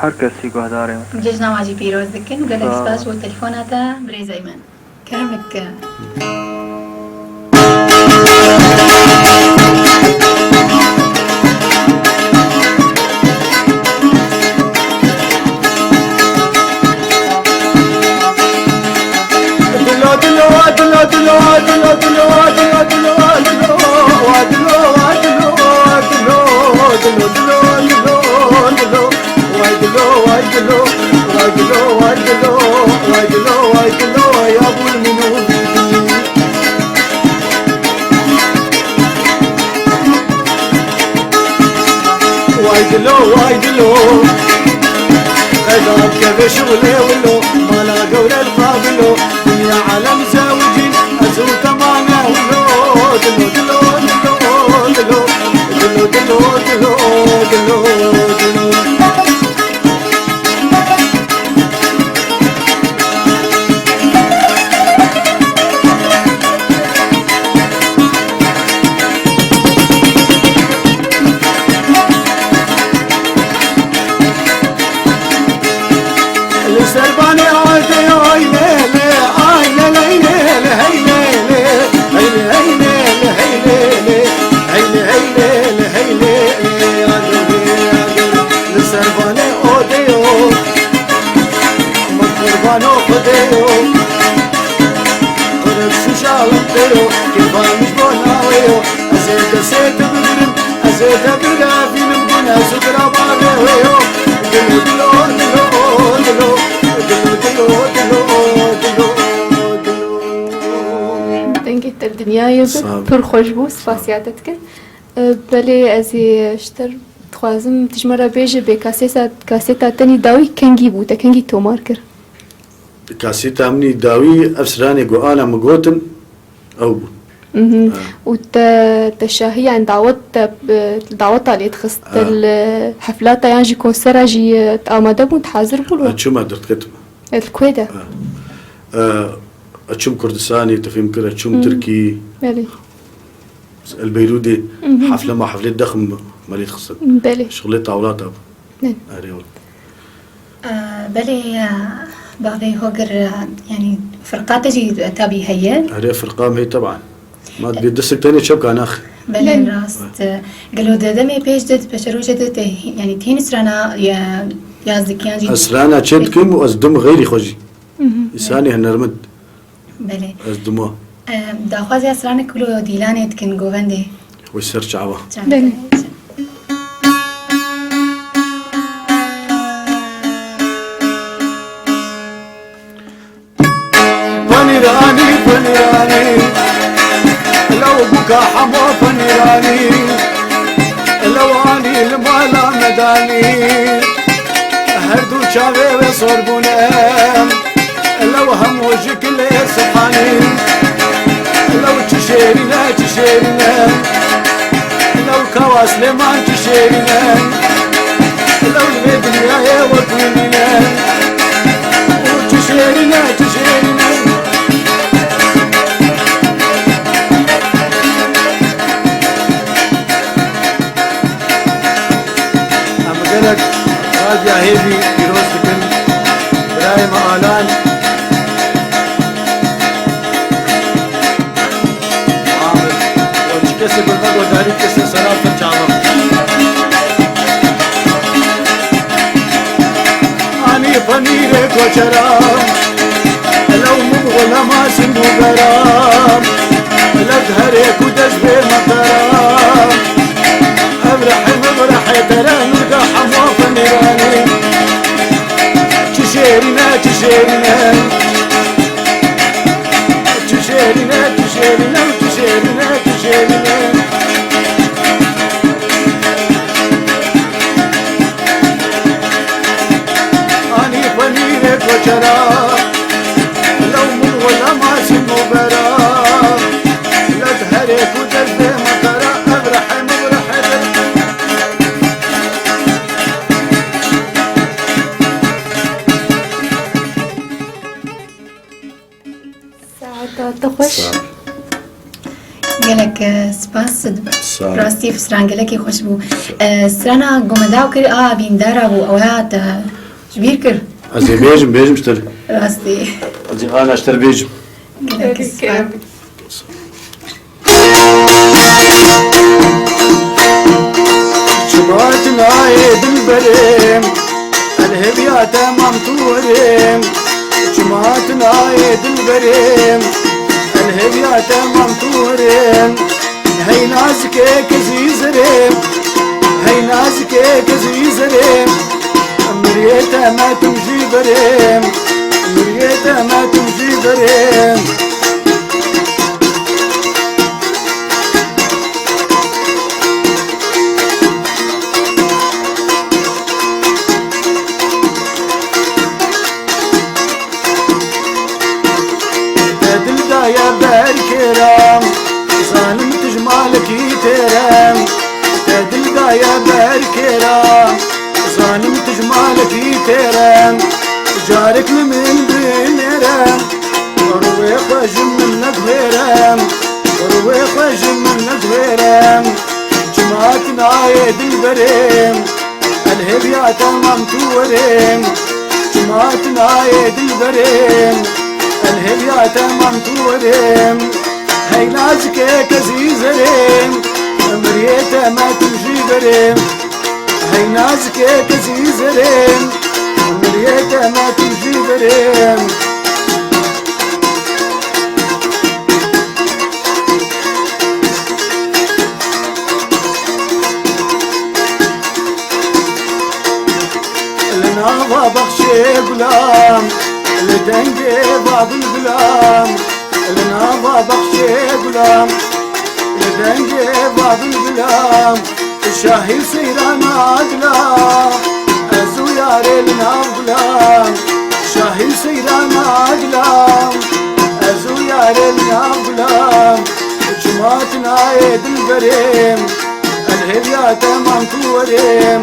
[SPEAKER 7] حركسي قهداري
[SPEAKER 2] ججنا واجي بيروز دكن وقال سباس والتليفون هذا بريز ايمن كرمك
[SPEAKER 1] وايدلو غدرت كيف شغلي ولو ما لاقوا للقابلو دنيا عالم زوجين ازو كمانا ولو دلو دلو دلو دلو دلو دلو دلو دلو دلو سرباني عايدة يا ليلي عايلة ليلي هي ليلي هي ليلي هي ليلي هي ليلي هي ليلي سرباني اوديو مقربانو خديو قرب شالنتيو كيفانش بوناويو ازيد سيت بقرم ازيد بقافي نبقنا سكرا باغيو دلو دلو دلو
[SPEAKER 4] دنگی تر دنیای پر خوش بو سپاسیاتت کن بله از اشتر خوازم تجمره بیجه به کاسیتا تنی داوی کنگی بود کنگی تومار کر
[SPEAKER 3] كاسيتا مني داوي افسراني قوانا مقوتن أو
[SPEAKER 4] والتشاهي عن دعوتها اللي تخص الحفلات يعني جي كونسر جي آماده بون تحاضر بولو
[SPEAKER 3] شو ما درت كتب
[SPEAKER 4] الكويدة
[SPEAKER 3] أتشم كردستاني تفهم كده أتشم تركي
[SPEAKER 4] بلي
[SPEAKER 3] البيرودي حفلة مع حفلة ضخم مالي تخص
[SPEAKER 4] بلي
[SPEAKER 3] شغلة طاولات أب
[SPEAKER 4] نعم
[SPEAKER 3] أريول
[SPEAKER 2] بلي بعضي هوجر يعني فرقات تجي تابي هي
[SPEAKER 3] هذه فرقة هي طبعا ما تقدسك تاني شبكة أنا أخي
[SPEAKER 2] بلي راست قالوا دمي بيش دد بشرو جدد يعني تين سرانا يا زكيان جي
[SPEAKER 3] أسرانا تشدكم وأزدم غيري خوجي إساني هنرمد
[SPEAKER 2] بلي
[SPEAKER 3] أزدموه
[SPEAKER 2] دا خوازي سرانا كلو ديلاني تكن جوفندي
[SPEAKER 3] ويسر شعبه
[SPEAKER 4] بلي
[SPEAKER 1] فنيراني فنيراني لو بكى حمو فنيراني لو اني المالا مداني هردو شاوي وصربونم لو هم وجهك اللي سبحاني لو تشيرنا تشيرنا لو كواس لمان تشيرنا لو الدنيا يا وكلنا تشيرنا تشيرنا لك راجع هيبي يروسكن براي مالان عامل وتكسب المدو داري كسر سراب فجامة اني فنيري كوشرام لو مبغل ما سندو غرام لدهري كودش بمطرام ابرح ترى نلقى حمو فنيراني تشيرنا تشيرنا تشيرنا تشيرنا تشيرنا تشيرنا اني فنيري كوشرا لو مغولا ما سنو برا لا تهريك وتجدي مطرا ابرح
[SPEAKER 4] تخش
[SPEAKER 2] قالك سباس راستي في سران قالك يخش بو سرانا قمداو كر بين داربو اوهات جبير كر
[SPEAKER 3] أزي بيجم اشتري
[SPEAKER 2] راستي
[SPEAKER 3] أزي أنا اشتري بيجم
[SPEAKER 2] قالك سباس
[SPEAKER 1] شباتنا عيد البريم الهبيا تمام توريم شماتنا عيد البريم الهبيا تمام توريم هي نازك كزيزريم هي نازك كزيزريم مريتا ما تمشي بريم مريتا ما تمشي بريم يا باركرام ظالم تجمالك يترام تدلقى يا باركرام ظالم تجمالك يترام جارك من بنرام وروي خج من غيرام وروي خج من غيرام جماعتنا عيد البريم الهبيا تمام توريم جماعتنا عيد البريم الهبيا تمام توريم هي نازك كزيزريم مريتا ما تمشي بريم هي نازك كزيزريم مريتا ما تمشي بريم لنا بخشي غلام لدنجي باب الغلام لنا بخشي غلام لدنجي باب الغلام الشاهي سيران عدلا ازو ياري لنا غلام شاهي سيران عدلا ازو ديارنا غلام جماعتنا يد البريم الهدية تمام توريم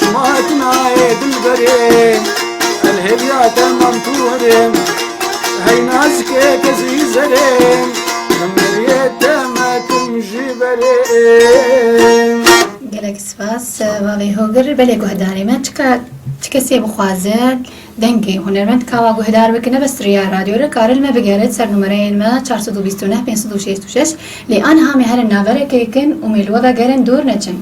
[SPEAKER 1] جماعتنا يد البريم الهدية تمام توريم هاي نازك كزي زريم مريت ما تمشي بريم
[SPEAKER 2] گەلێک سپاس باڵێ هۆگر بەلێ گوهدارێمە چ کەسێ بخوازێت دەنگی هونەرمەند کاوا گوهدار بکەنە بە ستریا رادیۆرە کارلمە بگەرێت سەر نومەرەیەنمە 429 566 لێ ئان هامی هەرە ناوەرێکێکن و مێلوە بەگەرن دوور نەچن.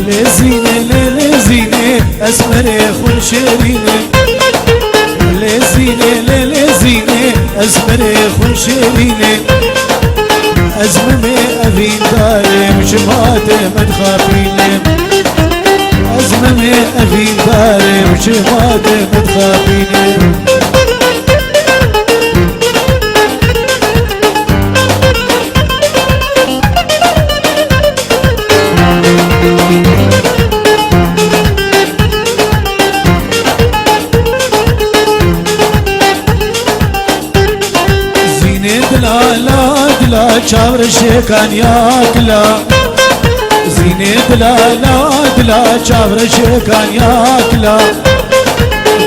[SPEAKER 5] لزينة لزينة أزمري خل شيرينة لزينة لزينة أزمري خل شيرينة أزممي أبين داري مشماتي متخافينة أزممي أبين داري مشماتي متخافينة چاور شکان یاکلا زینه دلا چاور شکان یاکلا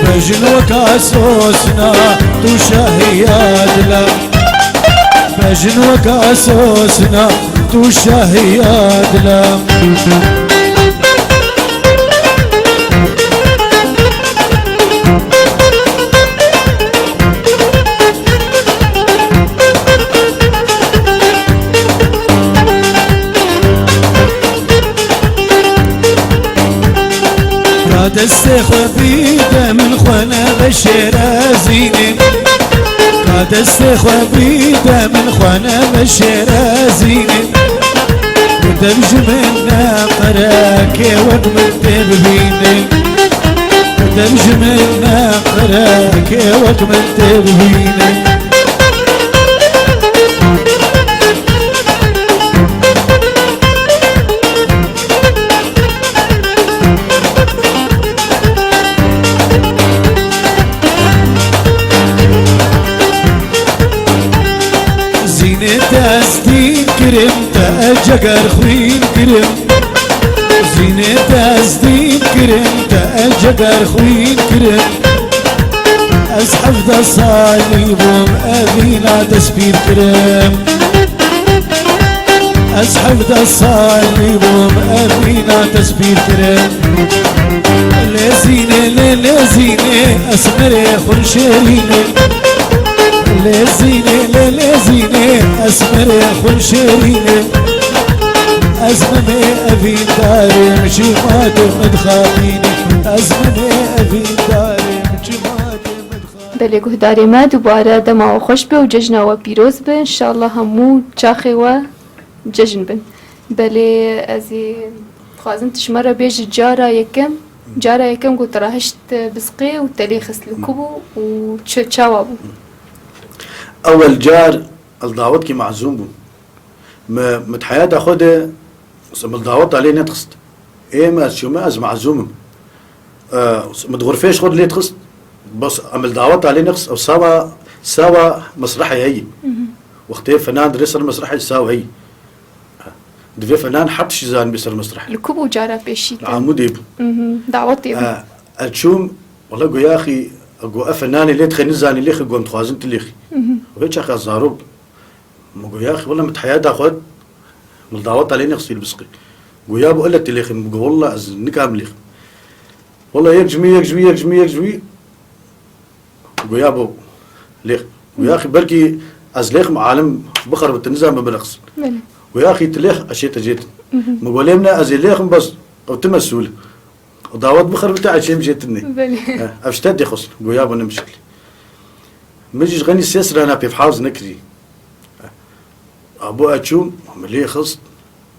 [SPEAKER 5] بجنو کاسوسنا تو شاهیادلا بجنو کاسوسنا تو شاهیادلا دستي خبيدة من خوانا بشيرازيني دستي خبيدة من خوانا بشيرازيني ودمج منا قراكي وقمن تبهيني ودمج منا قراكي وقمن تبهيني دستين كرم تأجر خوين كرم زينة دستين كرم تأجر خوين كرم أزحف دا صالبهم أبينا تسبير كرم أزحف دا صالبهم أبينا تسبير كرم لزينة لزينة أسمري خرشيرينة لزينة لزينة أسمري خرشيرينة أزممي أبين داري مشيمات مدخابيني أزممي أبين داري مشيمات مدخابيني
[SPEAKER 4] بله گهداری ما دوباره دما و خوش به و جشن و پیروز به انشالله همو چاخی و جشن بن بله ازی خوازم تشمره بیج جارا یکم گو تراهشت بسقي و تلیخس لکبو و چاوابو
[SPEAKER 3] اول جار الدعوت كي معزوم بو متحياة خده الدعوت عليه نتخست ايه ما شو ما از معزوم متغرفيش خد ليه تخست بس ام الدعوت عليه نقص او سوا مسرحي هي وقتها فنان درس المسرحي سوا هي دفي فنان حط شيزان بيصير مسرحي
[SPEAKER 4] الكوبو جارا بيشي
[SPEAKER 3] عمودي
[SPEAKER 4] دعوتي
[SPEAKER 3] الشوم والله قو يا اخي قو فنان اللي تخني زاني اللي خي قو متخازن تليخي وهيك اخي الزاروب قو يا اخي والله متحياة اخذ الدعوت عليه نقص البسقي قو يا ابو قلت تليخي قو والله نكام ليخي والله يجمي ويا ابو ليخ ويا اخي بركي از ليخ عالم بخر بالتنزام بنقص ويا اخي تليخ اشيت جيت مقولمنا از ليخ بس او تمسول ودعوت بخر بتاع شيء مشيتني افشتد يخص ويا ابو نمشي مجيش غني سيسر انا في حافظ نكري ابو اتشوم ملي خص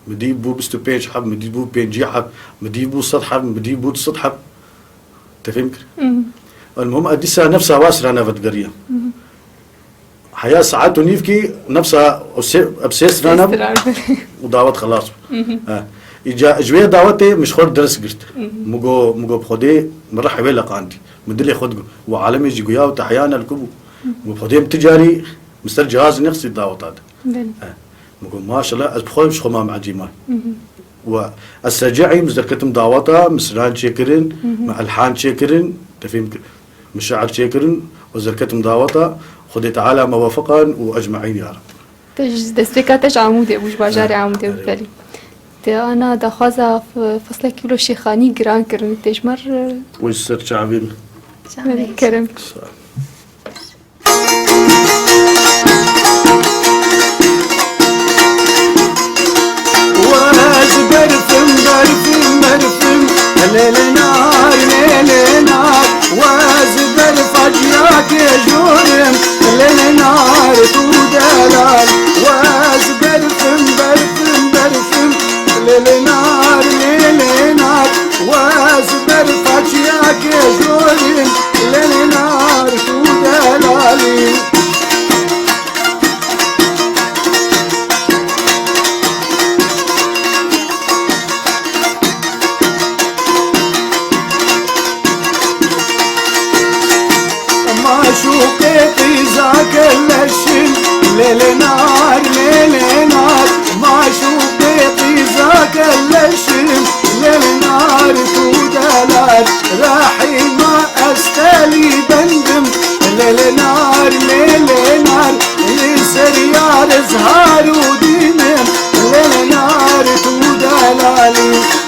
[SPEAKER 3] مدي بو بستو بيج حب مدي بو بيجي حب مدي بو سطح حب مدي بو سطح حب تفهمك المهم اديسها نفسها واسره انا فتقريه حياة ساعات ونيفكي نفسها بسيس رانب ودعوت خلاص جوية دعوتي مش خور درس قرت مجو بخدي مرحبا لك عندي مدلي خد وعالمي جيجويا وتحيانا الكبو وبخدي تجاري مستر جهاز نفسي الدعوت هذا مجو ما شاء الله بخوي مش خمام عجيمة والسجعي مزدكتم دعوتها مسران شكرين مع الحان شكرين تفهم مشاعر شكرين وزركتم دعوتها خدي تعالى موافقا واجمعين يا رب
[SPEAKER 4] دستكاتش عمودي بوش باجاري عمودي وبالي أنا دخازة في فصل كيلو شيخاني جران كرن تجمر
[SPEAKER 3] ويسر شعبين
[SPEAKER 4] كرم
[SPEAKER 1] واز برفم برفم ليل نار ليل نار واز برف اجياك جورم ليل نار تودلال واز برفم ليل نار واز برف اجياك جورم ليل نار تودلالي شوقي ذاك اللشن ليل نار ما شوقي ذاك اللشن ليل نار تودلال راحي ما استلي بندم ليل نار يسر يا زهار وديمم ليل نار تودلالي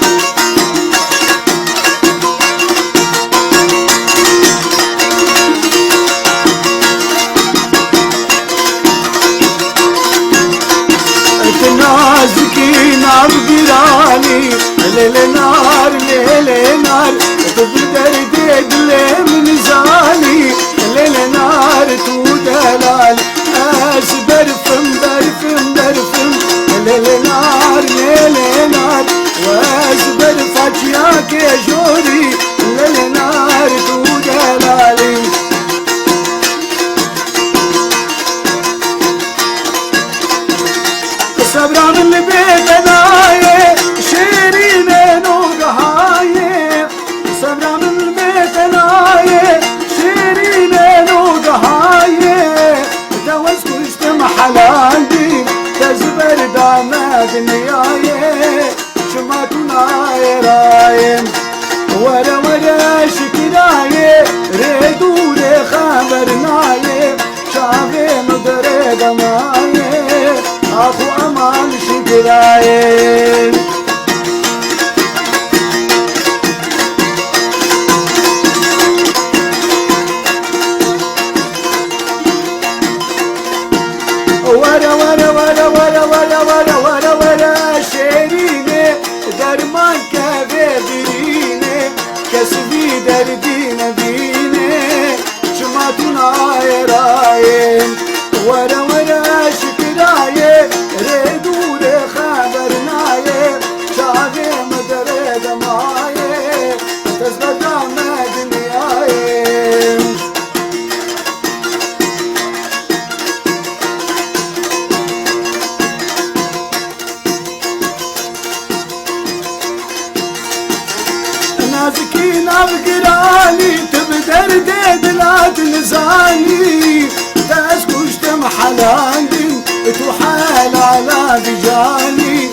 [SPEAKER 1] نازكين عبقراني ليل نار تبدر دقل من زاني ليل نار تودلال اس برفم ليل نار واس برفك ياك جوري ليل نار تودلالي صبرا من البيت نايه شيرين نوقهايه صبرا من البيت نايه شيرين نوقهايه دوز كشت محلاندي تزبر داماد نيايه شماتنا رايم ورا شكرايه ريدو خبرنايه شافي مدري دمايه اخو امان شكرايه ورا شيرينه درمان كافي برينه كسبي دردينه بينه شماتنا راين ورا شكرايه ريدور خبرنايه شافي مدري دمايه تزبط عماد نيايه نازكين عبقراني تبدر ديدلات نزاني تسكشت محلاندي تحال على بجاني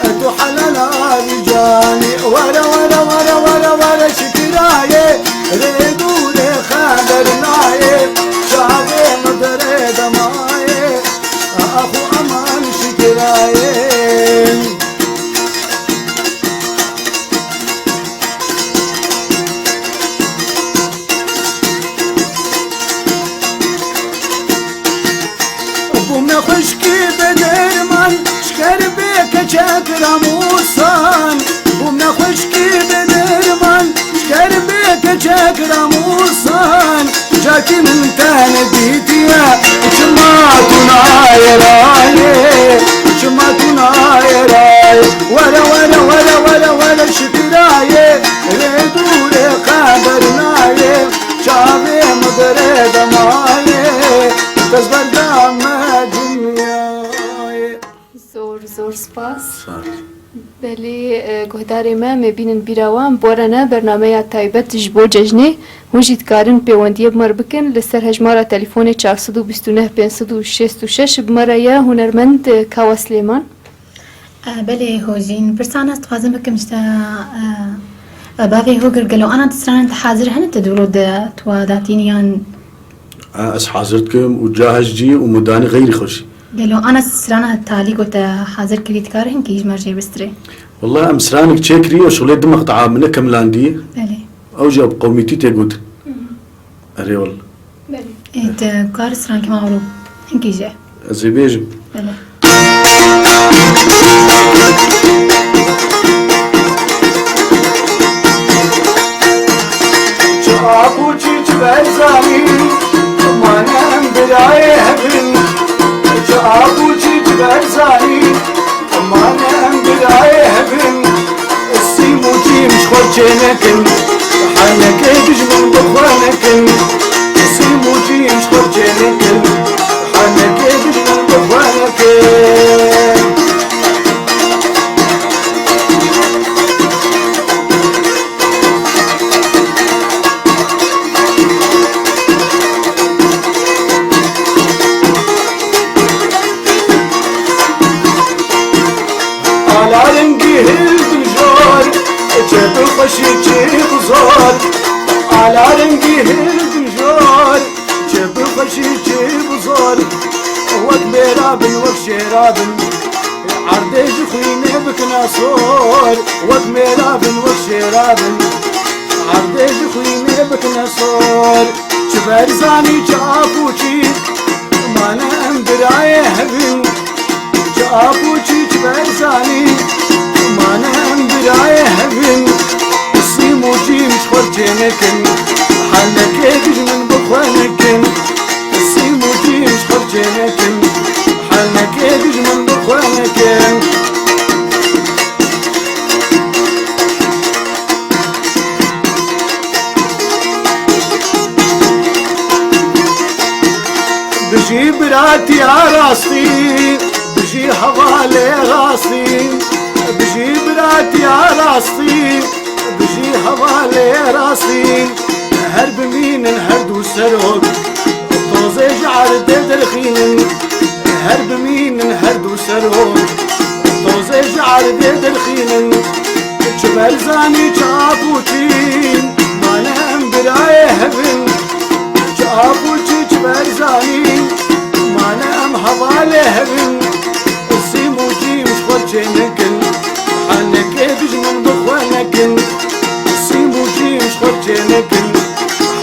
[SPEAKER 1] تحال على بجاني ورا شكرايه ريدور خبرنايه شعبي مدري دمايه اخو امان شكرايه بومنا خشكي بدرمان شكر بك شكر موسان بومنا خشكي بدرمان شكر بك شكر موسان جاكي من تاني بيتيا شماتنا رايه شماتنا رايه ورا شكرايه ريدور خبرنايه شافي مدري دمايه تزبر
[SPEAKER 4] بله گهداری ما مبینن بیراوان بورنا برنامه تایبت جبو ججنه هنجید کارن پیوندی بمر بکن لسر هجمارا تلفون 429 566 بمره یا هنرمند کاوا سلیمان.
[SPEAKER 2] بله هوجین برسان است خوازم بکم شتا بابي هو قالوا انا تسران حاضر هنا تدولد تواداتينيان
[SPEAKER 3] اس حاضرتكم وجاهز جي ومداني غير خوش.
[SPEAKER 2] قالوا انا تسران التالي قلت حاضر كريت كارهن كيج مرجي بستري.
[SPEAKER 3] والله ام سرانك تشكري وشغلي دم مقطع منك كملاندي.
[SPEAKER 2] بله.
[SPEAKER 3] او جاب قوميتي تقول. اري والله.
[SPEAKER 4] بله.
[SPEAKER 2] انت كار سران كما عروب هنكي جاي.
[SPEAKER 3] زي بيجم.
[SPEAKER 2] بله.
[SPEAKER 1] ابو چیچ برزانی منم برای هبن ابو چیچ برزانی منم برای هبن السيمو جيمش خرجنكن حنك بجمن بخوانكن السيمو جيمش خرجنكن حنك بجمن بخوانكن خشي جيب زور على رنقي الدنجور جيب خشي جيب زور وقت بيرابن وقت شيرابن عردي جخويني بك ناصور وقت بيرابن وقت شيرابن عردي جخويني بك ناصور جبال زاني جابوشي ما نام براي هبن جابوشي جبال زاني ما نام براي هبن موجي مش خرجنكن حالك يدج من بخوانكن السي موجي مش خرجنكن حالك يدج من بخوانكن بجي براتي عراسي بجي حوالي راسي بجي براتي عراسي بجي حوالي راسي هرب مين الهرد وسروق طوزي جعر دلخين هرب مين الهرد وسروق طوزي جعر دلخين جبل زاني جابوتين ما نام براي هبن جابوتي جبل زاني ما نام حوالي هبن السيمو جي مش خرجنكن حنك بجمن بخوانكن السيمو جي مش خرجنكن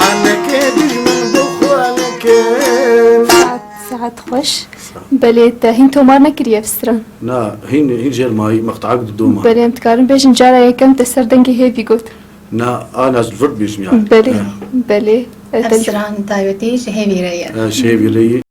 [SPEAKER 1] حنك بجمن بخوانكن
[SPEAKER 4] ساعت خوش بله هین تو مار نکریه فستران
[SPEAKER 3] نا هين جير ماي مقطع قدومها.
[SPEAKER 4] بله امتکارن بیشن جارا یکم تسر دنگی هی بیگوت.
[SPEAKER 3] نا انا الفرد بيجم يعني.
[SPEAKER 4] بله بله
[SPEAKER 2] تسران تايوتي شهي بيريا.
[SPEAKER 3] شيء بيلي